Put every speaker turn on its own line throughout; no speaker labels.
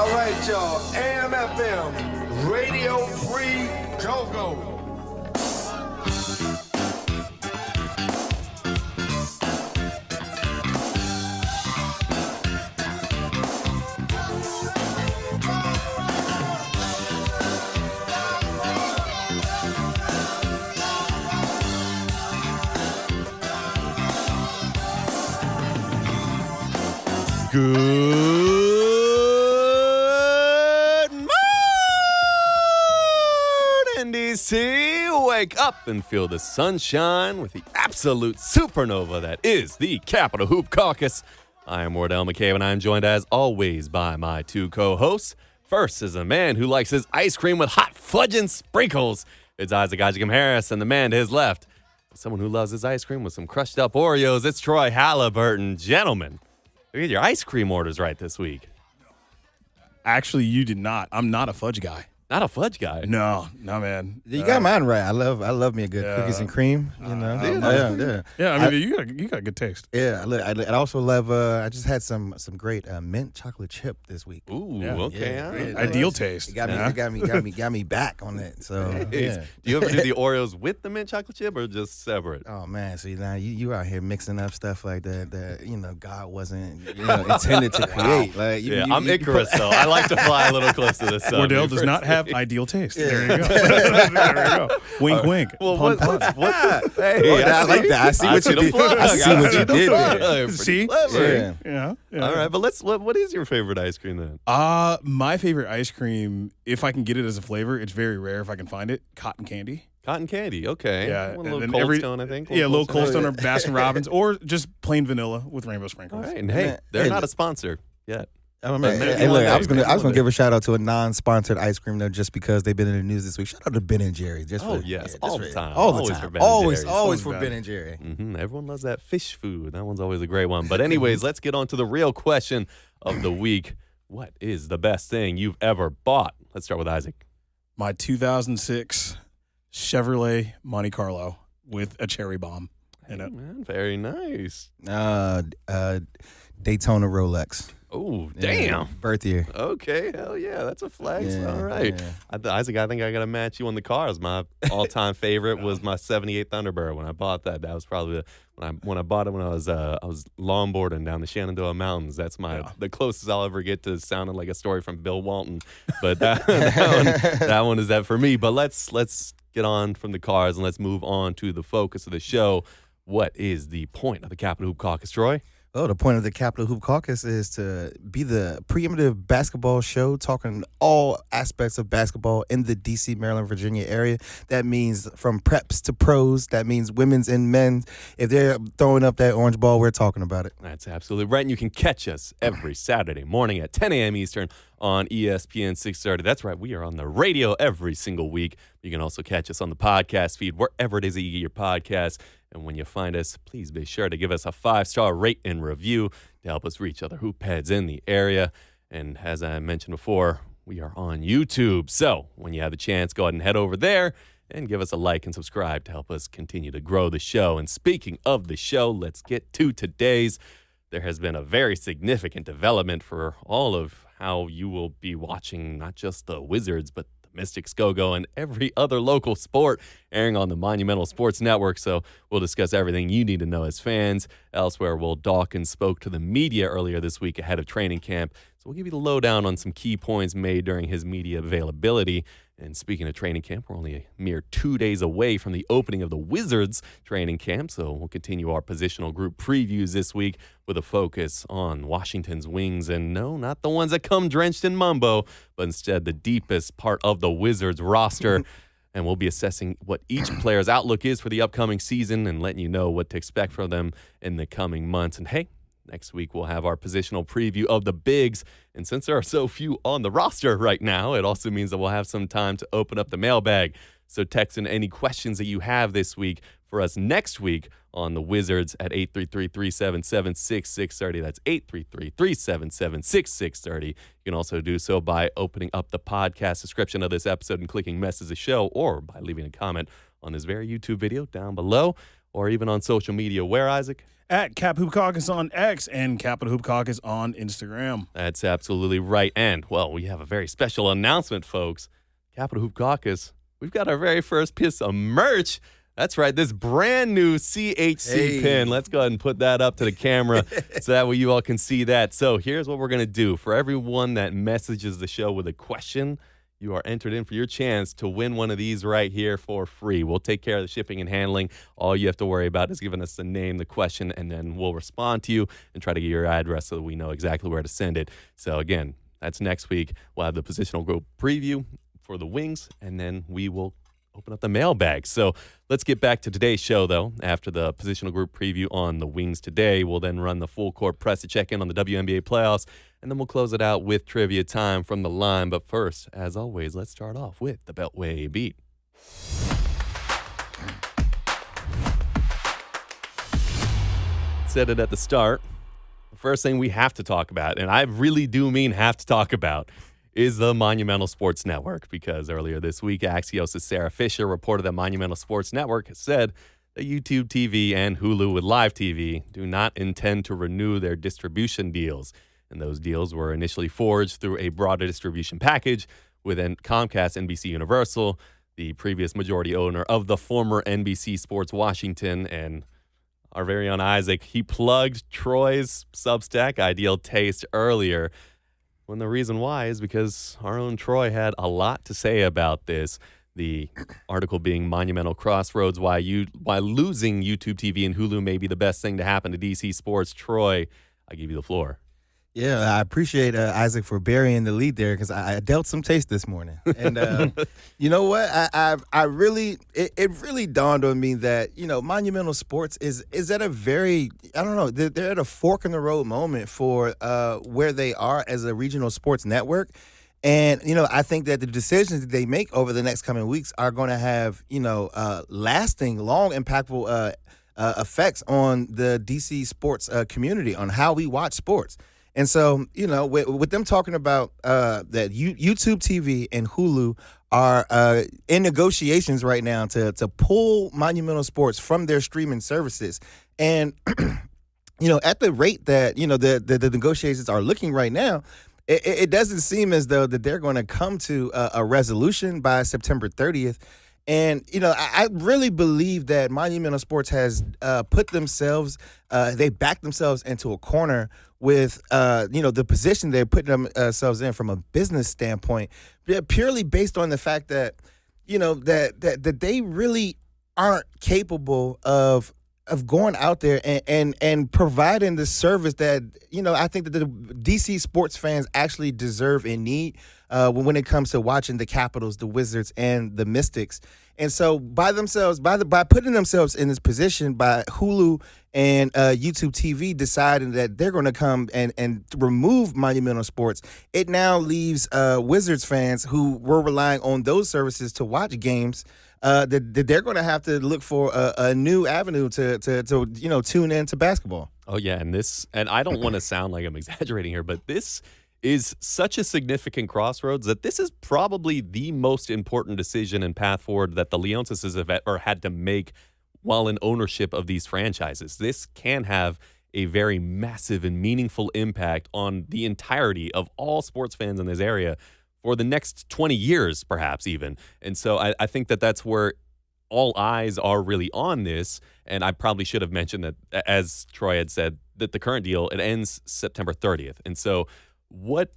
All right, y'all. AM, FM, Radio Free Go-Go.
Good morning, DC. Wake up and feel the sunshine with the absolute supernova that is the Capitol Hoop Caucus. I am Wardell McCabe, and I am joined, as always, by my two co-hosts. First is a man who likes his ice cream with hot fudging sprinkles. It's Isaac Harris, and the man to his left, someone who loves his ice cream with some crushed up Oreos. It's Troy Halliburton. Gentlemen, you get your ice cream orders right this week.
Actually, you did not. I'm not a fudge guy.
Not a fudge guy.
No, man.
You got mine right. I love me a good cookies and cream. You know,
Yeah, I mean, you got good taste.
Yeah, I also love. I just had some great mint chocolate chip this week.
Ooh,
Yeah.
okay.
Yeah,
All right.
Ideal taste.
It got me back on it. So
Nice.
yeah.
Do you ever do the Oreos with the mint chocolate chip or just separate?
Oh man, see now you out here mixing up stuff like that God wasn't intended to create. Like
I'm Icarus, though. I like to fly a little close to the sun.
Wardell does not have ideal taste. Yeah. There you go. There you go. Wink, wink.
Well,
Pun,
what?
pun.
Hey,
I like that. I see what you did. I see what you did there.
See?
Clever.
Yeah.
All right, but what is your favorite ice cream then?
My favorite ice cream, if I can get it as a flavor, it's very rare if I can find it, cotton candy.
Cotton candy, okay.
Yeah,
One little
and
Cold Stone, I think.
Yeah, a little Cold Stone or Baskin Robbins, or just plain vanilla with rainbow sprinkles.
All right, and hey, they're not a sponsor yet.
Oh, man. Hey, look, I was gonna give a shout out to a non-sponsored ice cream though, just because they've been in the news this week. Shout out to Ben and Jerry.
All the time.
Always
for
for
Ben and
always
Jerry's.
for Ben and Jerry.
Mm-hmm. Everyone loves that fish food. That one's always a great one. But anyways, let's get on to the real question of the week. What is the best thing you've ever bought? Let's start with Isaac.
My 2006 Chevrolet Monte Carlo with a cherry bomb in it.
Man, very nice.
Daytona Rolex.
Oh, damn.
Yeah, birth year.
Okay, hell yeah, that's a flex.
Yeah,
All right.
yeah.
Isaac, I think I got to match you on the cars. My all-time favorite was my 78 Thunderbird. When I bought that, that was probably when I bought it when I was longboarding down the Shenandoah Mountains. That's the closest I'll ever get to sounding like a story from Bill Walton. But that one is that for me. But let's get on from the cars and let's move on to the focus of the show. What is the point of the Capitol Hoop Caucus, Troy?
Oh, the point of the Capitol Hoop Caucus is to be the preeminent basketball show, talking all aspects of basketball in the D.C., Maryland, Virginia area. That means from preps to pros. That means women's and men's. If they're throwing up that orange ball, we're talking about it.
That's absolutely right. And you can catch us every Saturday morning at 10 a.m. Eastern on ESPN 630. That's right. We are on the radio every single week. You can also catch us on the podcast feed, wherever it is that you get your podcasts. And when you find us, please be sure to give us a 5-star rate and review to help us reach other hoop heads in the area. And as I mentioned before, we are on YouTube. So when you have the chance, go ahead and head over there and give us a like and subscribe to help us continue to grow the show. And speaking of the show, let's get to today's. There has been a very significant development for all of how you will be watching not just the Wizards, but the Mystics Go-Go and every other local sport airing on the Monumental Sports Network. So we'll discuss everything you need to know as fans. Elsewhere, Will Dawkins spoke to the media earlier this week ahead of training camp. So we'll give you the lowdown on some key points made during his media availability. And speaking of training camp, we're only a mere 2 days away from the opening of the Wizards training camp. So we'll continue our positional group previews this week with a focus on Washington's wings. And no, not the ones that come drenched in mumbo, but instead the deepest part of the Wizards roster. And we'll be assessing what each player's outlook is for the upcoming season and letting you know what to expect from them in the coming months. And hey, next week, we'll have our positional preview of the bigs. And since there are so few on the roster right now, it also means that we'll have some time to open up the mailbag. So text in any questions that you have this week for us next week on the Wizards at 833-377-6630. That's 833-377-6630. You can also do so by opening up the podcast description of this episode and clicking message the show, or by leaving a comment on this very YouTube video down below, or even on social media. Where, Isaac?
at Cap Hoop Caucus on X and Capital Hoop Caucus on Instagram.
That's absolutely right. And, well, we have a very special announcement, folks. Capital Hoop Caucus, we've got our very first piece of merch. That's right, this brand new CHC pin. Let's go ahead and put that up to the camera so that way you all can see that. So here's what we're going to do. For everyone that messages the show with a question, you are entered in for your chance to win one of these right here for free. We'll take care of the shipping and handling. All you have to worry about is giving us the name, the question, and then we'll respond to you and try to get your address so that we know exactly where to send it. So again, that's next week. We'll have the positional group preview for the Wings, and then we will open up the mailbag. So let's get back to today's show, though. After the positional group preview on the Wings today, we'll then run the full court press to check in on the WNBA playoffs, and then we'll close it out with trivia time from the line. But first, as always, let's start off with the Beltway Beat. Said it at the start. The first thing we have to talk about, and I really do mean have to talk about, is the Monumental Sports Network, because earlier this week, Axios' Sarah Fisher reported that Monumental Sports Network has said that YouTube TV and Hulu with Live TV do not intend to renew their distribution deals. And those deals were initially forged through a broader distribution package with Comcast, NBC Universal, the previous majority owner of the former NBC Sports Washington, and our very own Isaac. He plugged Troy's Substack, Ideal Taste, earlier. When the reason why is because our own Troy had a lot to say about this. The article being Monumental Crossroads, why losing YouTube TV and Hulu may be the best thing to happen to DC Sports. Troy, I give you the floor.
Yeah, I appreciate Isaac for burying the lead there because I dealt some taste this morning. And you know what? I really, it really dawned on me that, Monumental Sports is at a very, I don't know, they're at a fork in the road moment for where they are as a regional sports network. And, I think that the decisions that they make over the next coming weeks are going to have, lasting, long, impactful effects on the DC sports community, on how we watch sports. And so, with them talking about that YouTube TV and Hulu are in negotiations right now to pull Monumental Sports from their streaming services. And, at the rate that, the negotiations are looking right now, it doesn't seem as though that they're going to come to a resolution by September 30th. And, I really believe that Monumental Sports has put themselves, they backed themselves into a corner with, the position they're putting themselves in from a business standpoint, purely based on the fact that, that they really aren't capable of going out there and providing the service that, I think that the DC sports fans actually deserve and need when it comes to watching the Capitals, the Wizards, and the Mystics. And so by putting themselves in this position, by Hulu and YouTube TV deciding that they're going to come and remove Monumental Sports, it now leaves Wizards fans who were relying on those services to watch games that they're going to have to look for a new avenue to tune into basketball.
Oh yeah, and I don't want to sound like I'm exaggerating here, but this is such a significant crossroads that this is probably the most important decision and path forward that the Leonses have ever had to make while in ownership of these franchises. This can have a very massive and meaningful impact on the entirety of all sports fans in this area for the next 20 years, perhaps even. And so I think that that's where all eyes are really on this. And I probably should have mentioned that, as Troy had said, that the current deal, it ends September 30th. And so what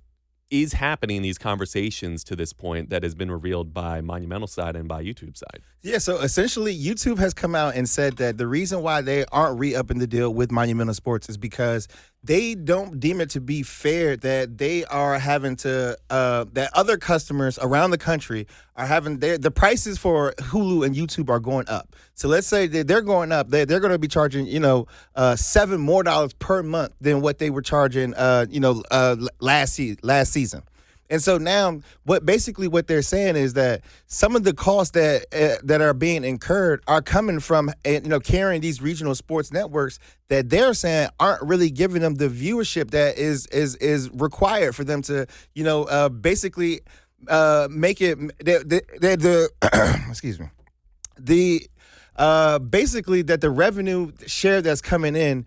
is happening in these conversations to this point that has been revealed by Monumental side and by YouTube side?
Yeah, so essentially YouTube has come out and said that the reason why they aren't re-upping the deal with Monumental Sports is because they don't deem it to be fair that they are having to, that other customers around the country are having, the prices for Hulu and YouTube are going up. So let's say that they're going up, they're going to be charging, $7 more per month than what they were charging, last season. And so now what they're saying is that some of the costs that are being incurred are coming from, carrying these regional sports networks that they're saying aren't really giving them the viewership that is required for them to, basically make it, excuse me, basically that the revenue share that's coming in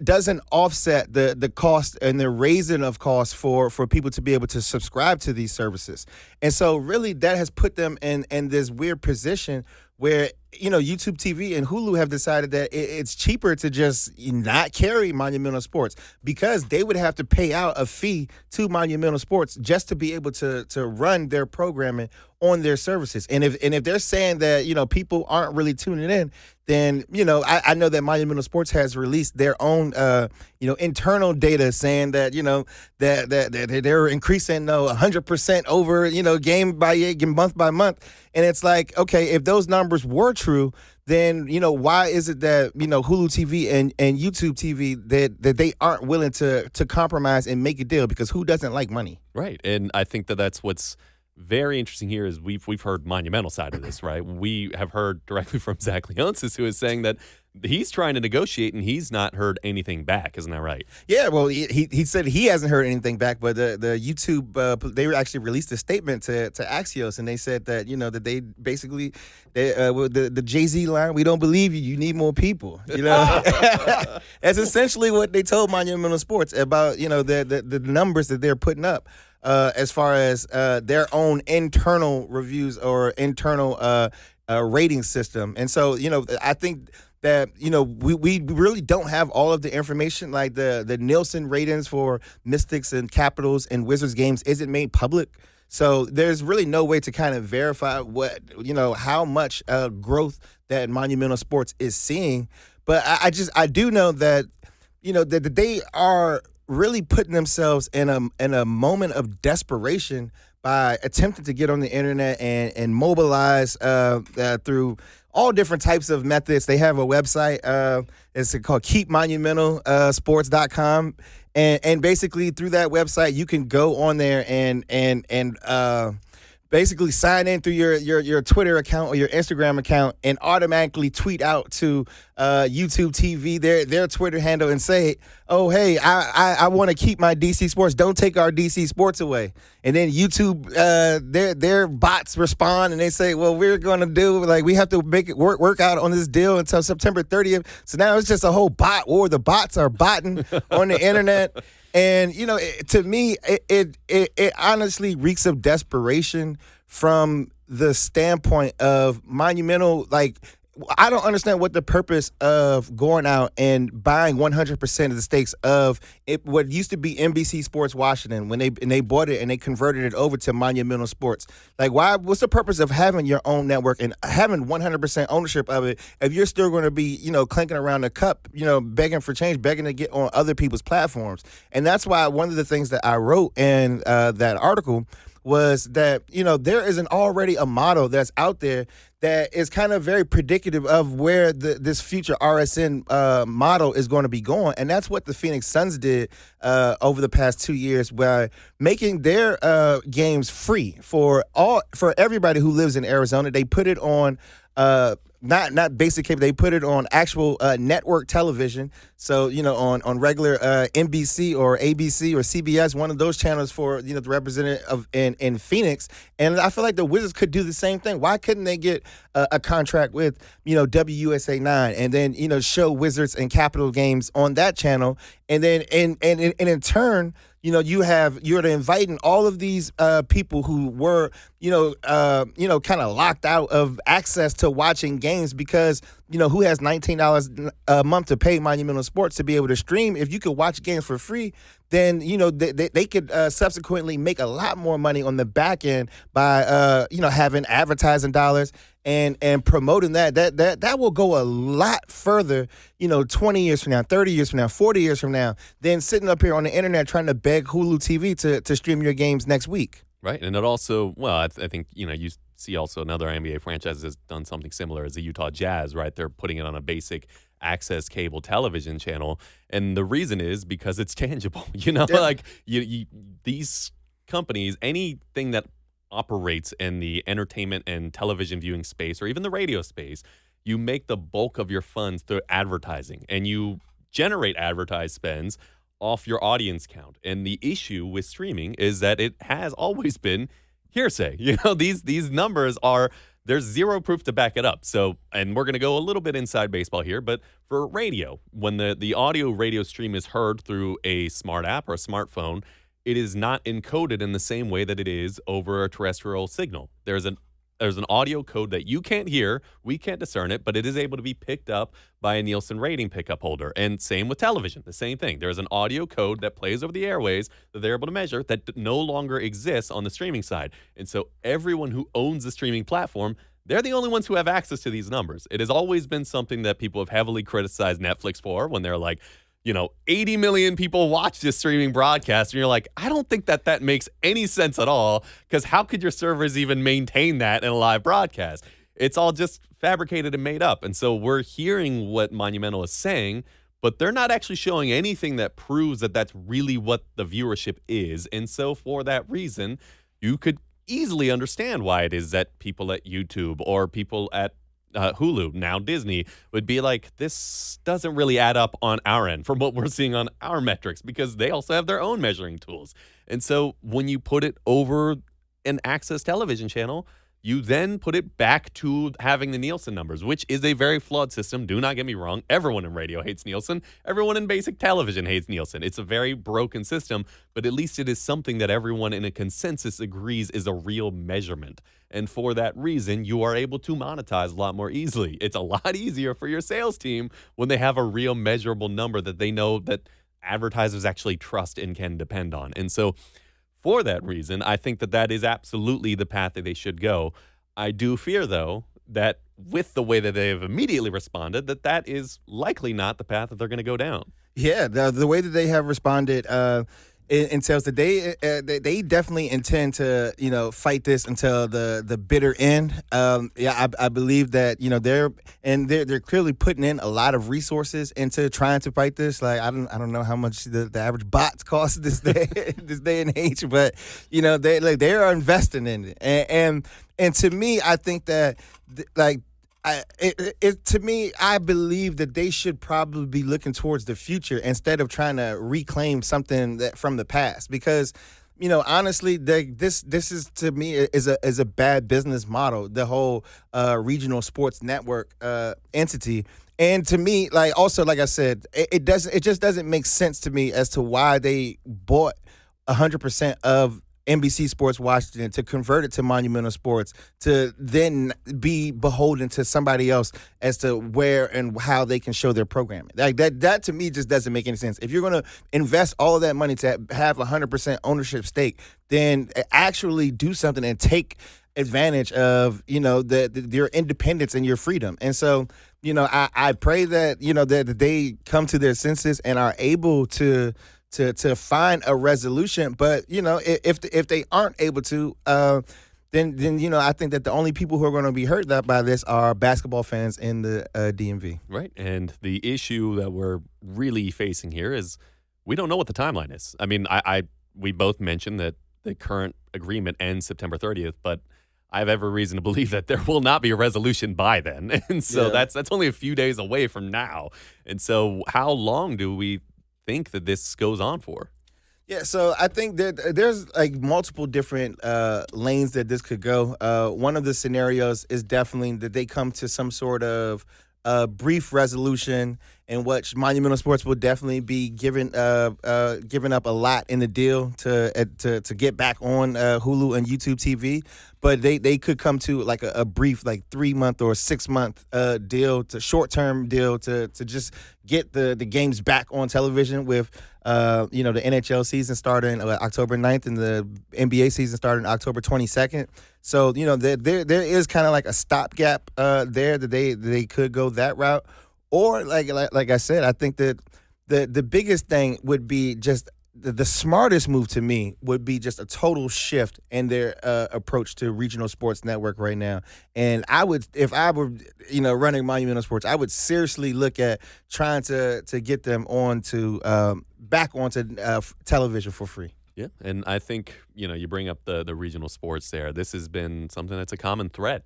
doesn't offset the cost and the raising of costs for people to be able to subscribe to these services. And so really that has put them in this weird position where, YouTube TV and Hulu have decided that it's cheaper to just not carry Monumental Sports because they would have to pay out a fee to Monumental Sports just to be able to run their programming on their services. And if they're saying that, people aren't really tuning in, then, I know that Monumental Sports has released their own, internal data saying that, that they're increasing 100% over, game by game, month by month. And it's like, okay, if those numbers were true, then, why is it that, Hulu TV and YouTube TV that they aren't willing to compromise and make a deal? Because who doesn't like money?
Right. And I think that's what's very interesting here is we've heard Monumental side of this, right? We have heard directly from Zach Leonsis, who is saying that he's trying to negotiate and he's not heard anything back. Isn't that right?
Yeah, well, he said he hasn't heard anything back, but the YouTube, they actually released a statement to Axios, and they said that, that they basically, the Jay-Z line, we don't believe you, you need more people. That's essentially what they told Monumental Sports about, the numbers that they're putting up. As far as their own internal reviews or internal rating system. And so, I think that, we really don't have all of the information. Like the Nielsen ratings for Mystics and Capitals and Wizards games isn't made public. So there's really no way to kind of verify how much growth that Monumental Sports is seeing. But I do know that, that they are really putting themselves in a moment of desperation by attempting to get on the internet and mobilize through all different types of methods. They have a website. It's called keepmonumentalsports.com. And basically through that website, you can go on there and basically sign in through your Twitter account or your Instagram account and automatically tweet out to YouTube TV their Twitter handle and say, oh, hey, I want to keep my DC Sports. Don't take our DC Sports away. And then YouTube, their bots respond and they say, well, we're going to do, we have to make it work out on this deal until September 30th. So now it's just a whole bot war. The bots are botting on the internet. And, to me, it honestly reeks of desperation from the standpoint of Monumental. I don't understand what the purpose of going out and buying 100% of the stakes of it, what used to be NBC Sports Washington when they bought it and they converted it over to Monumental Sports. What's the purpose of having your own network and having 100% ownership of it if you're still going to be, clanking around the cup, begging for change, begging to get on other people's platforms? And that's why one of the things that I wrote in that article was that, there isn't already a model that's out there that is kind of very predictive of where this future RSN model is going to be going. And that's what the Phoenix Suns did over the past 2 years by making their games free for everybody who lives in Arizona. They put it on not basic cable. They put it on actual network television. So, on regular NBC or ABC or CBS, one of those channels for, the representative in Phoenix. And I feel like the Wizards could do the same thing. Why couldn't they get a contract with, WUSA 9 and then, show Wizards and Capital games on that channel? And then and in turn, you're inviting all of these people who were, kind of locked out of access to watching games because, who has $19 a month to pay Monumental Sports to be able to stream? If you could watch games for free, then, they could subsequently make a lot more money on the back end by, having advertising dollars and promoting that will go a lot further, 20 years from now, 30 years from now, 40 years from now, than sitting up here on the internet trying to beg Hulu TV to stream your games next week.
Right. And it also, I think, you see also another NBA franchise has done something similar as the Utah Jazz, right? They're putting it on a basic access cable television channel. And the reason is because it's tangible,
Yeah.
These companies, anything that operates in the entertainment and television viewing space or even the radio space, you make the bulk of your funds through advertising and you generate advertised spends off your audience count. And the issue with streaming is that it has always been hearsay. These numbers are there's zero proof to back it up. So, and we're going to go a little bit inside baseball here, but for radio, when the audio radio stream is heard through a smart app or a smartphone, it is not encoded in the same way that it is over a terrestrial signal. There's an audio code that you can't hear, we can't discern it, but it is able to be picked up by a Nielsen rating pickup holder. And same with television, the same thing. There's an audio code that plays over the airways that they're able to measure that no longer exists on the streaming side. And so everyone who owns the streaming platform, they're the only ones who have access to these numbers. It has always been something that people have heavily criticized Netflix for when they're like, 80 million people watch this streaming broadcast. And you're like, I don't think that makes any sense at all, because how could your servers even maintain that in a live broadcast? It's all just fabricated and made up. And so we're hearing what Monumental is saying, but they're not actually showing anything that proves that that's really what the viewership is. And so for that reason, you could easily understand why it is that people at YouTube or people at Hulu, now Disney, would be like, this doesn't really add up on our end from what we're seeing on our metrics, because they also have their own measuring tools. And so when you put it over an access television channel, you then put it back to having the Nielsen numbers, which is a very flawed system. Do not get me wrong. Everyone in radio hates Nielsen. Everyone in basic television hates Nielsen. It's a very broken system, but at least it is something that everyone in a consensus agrees is a real measurement. And for that reason, you are able to monetize a lot more easily. It's a lot easier for your sales team when they have a real measurable number that they know that advertisers actually trust and can depend on. And so for that reason, I think that is absolutely the path that they should go. I do fear, though, that with the way that they have immediately responded, that is likely not the path that they're going to go down.
Yeah, the way that they have responded entails that they definitely intend to fight this until the bitter end. I believe that they're clearly putting in a lot of resources into trying to fight this. Like I don't know how much the average bots cost this day and age, but they are investing in it, and to me, I think that I believe that they should probably be looking towards the future instead of trying to reclaim something from the past. Because, honestly, this is, to me, is a bad business model. The whole regional sports network entity. And to me, like I said, it just doesn't make sense to me as to why they bought 100% of NBC Sports Washington to convert it to Monumental Sports, to then be beholden to somebody else as to where and how they can show their programming. Like that to me just doesn't make any sense. If you're going to invest all of that money to have 100% ownership stake, then actually do something and take advantage of your independence and your freedom. And so I pray that that they come to their senses and are able to find a resolution. But if they aren't able to, then I think that the only people who are going to be hurt by this are basketball fans in the DMV.
Right, and the issue that we're really facing here is we don't know what the timeline is. I mean, we both mentioned that the current agreement ends September 30th, but I have every reason to believe that there will not be a resolution by then. And so that's only a few days away from now. And so how long do we think that this goes on for?
Yeah, so I think that there's like multiple different lanes that this could go. One of the scenarios is definitely that they come to some sort of brief resolution in which Monumental Sports will definitely be giving up a lot in the deal to get back on Hulu and YouTube TV. But they could come to like a brief 3-month or 6-month deal, to short-term deal to just get the games back on television with the NHL season starting October 9th and the NBA season starting October 22nd. So there is kind of like a stopgap there that they could go that route. Or like I said, I think that the biggest thing would be just the smartest move to me would be just a total shift in their approach to regional sports network right now. And I would, if I were running Monumental Sports, I would seriously look at trying to get them back onto television for free.
Yeah, and I think you bring up the regional sports there. This has been something that's a common thread.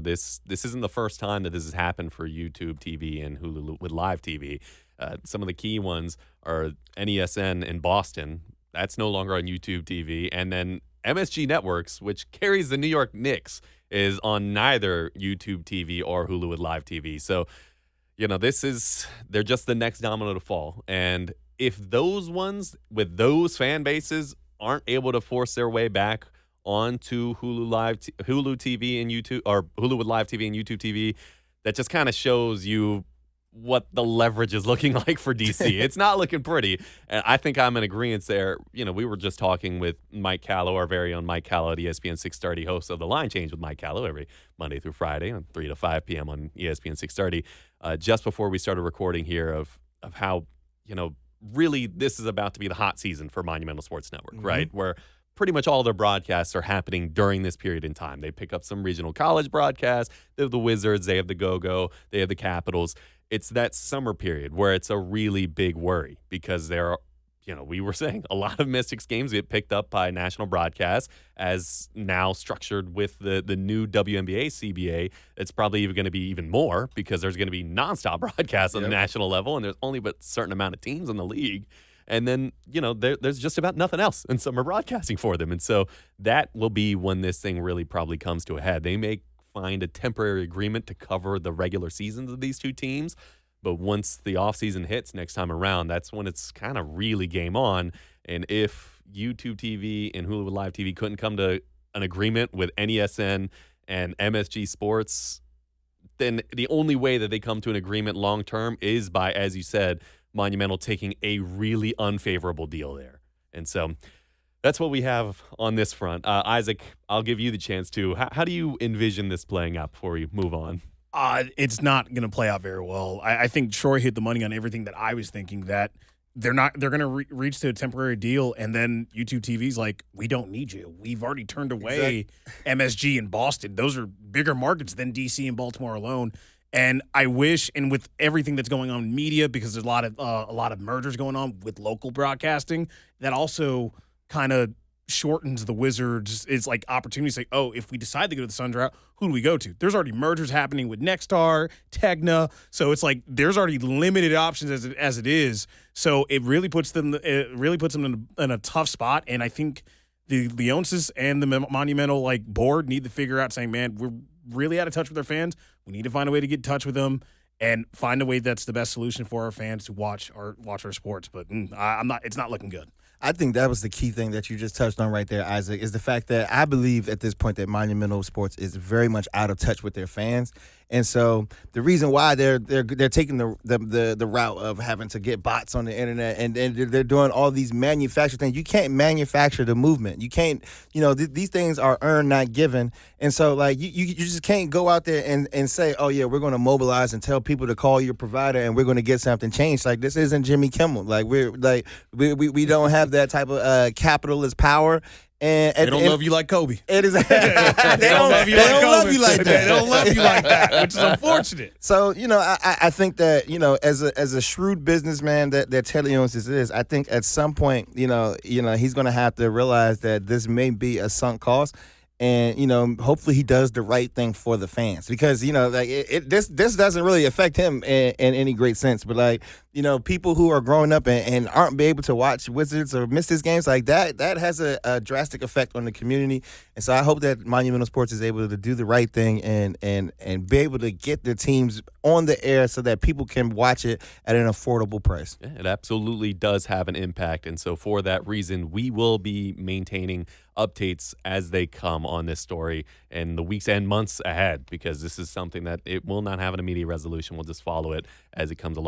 This isn't the first time that this has happened for YouTube TV and Hulu with live TV. Some of the key ones are NESN in Boston. That's no longer on YouTube TV. And then MSG Networks, which carries the New York Knicks is on neither YouTube TV or Hulu with live TV. So, they're just the next domino to fall. And if those ones with those fan bases aren't able to force their way back onto Hulu TV and YouTube, or Hulu with live TV and YouTube TV, that just kind of shows you what the leverage is looking like for DC. It's not looking pretty. And I think I'm in agreement there. We were just talking with Mike Callow, our very own Mike Callow at ESPN 630, host of The Line Change with Mike Callow every Monday through Friday on 3 to 5 p.m. on ESPN 630, just before we started recording here of how, really this is about to be the hot season for Monumental Sports Network, right? Where pretty much all their broadcasts are happening during this period in time. They pick up some regional college broadcasts. They have the Wizards. They have the Go-Go. They have the Capitals. It's that summer period where it's a really big worry because there are, we were saying a lot of Mystics games get picked up by national broadcasts as now structured with the new WNBA CBA. It's probably even going to be even more because there's going to be nonstop broadcasts on the national level, and there's only but a certain amount of teams in the league. And then, there's just about nothing else in summer broadcasting for them. And so that will be when this thing really probably comes to a head. They may find a temporary agreement to cover the regular seasons of these two teams. But once the offseason hits next time around, that's when it's kind of really game on. And if YouTube TV and Hulu Live TV couldn't come to an agreement with NESN and MSG Sports, then the only way that they come to an agreement long term is by, as you said, Monumental taking a really unfavorable deal there. And so that's what we have on this front. Isaac, I'll give you the chance to. How do you envision this playing out before we move on?
It's not going to play out very well. I think Troy hit the money on everything that I was thinking, that they're going to reach to a temporary deal, and then YouTube TV's like, we don't need you. We've already turned away MSG and Boston. Those are bigger markets than DC and Baltimore alone. And I wish, and with everything that's going on in media, because there's a lot of mergers going on with local broadcasting, that also kind of shortens the Wizards. It's like opportunities like, if we decide to go to the Suns route, who do we go to? There's already mergers happening with Nexstar, Tegna. So it's like there's already limited options as it is. So it really puts them in a tough spot. And I think the Leonsis and the Monumental board need to figure out, saying, man, we're really out of touch with our fans. We need to find a way to get in touch with them and find a way that's the best solution for our fans to watch our sports. But it's not looking good.
I think that was the key thing that you just touched on right there, Isaac, is the fact that I believe at this point that Monumental Sports is very much out of touch with their fans. And so the reason why they're taking the route of having to get bots on the internet and they're doing all these manufactured things. You can't manufacture the movement. You can't, these things are earned, not given. And so you just can't go out there and say, oh yeah, we're going to mobilize and tell people to call your provider and we're going to get something changed. This isn't Jimmy Kimmel. We don't have that type of capitalist power. And
they don't love you like Kobe.
It is. they
don't love you like that. They don't love you like that, which is unfortunate.
So I think that as a shrewd businessman that Ted Leonsis is, I think at some point he's going to have to realize that this may be a sunk cost. And hopefully he does the right thing for the fans, because this doesn't really affect him in any great sense. But people who are growing up and aren't be able to watch Wizards or miss these games that has a drastic effect on the community. And so I hope that Monumental Sports is able to do the right thing and be able to get the teams on the air so that people can watch it at an affordable price.
Yeah, it absolutely does have an impact. And so for that reason, we will be maintaining updates as they come on this story in the weeks and months ahead, because this is something that it will not have an immediate resolution. We'll just follow it as it comes along.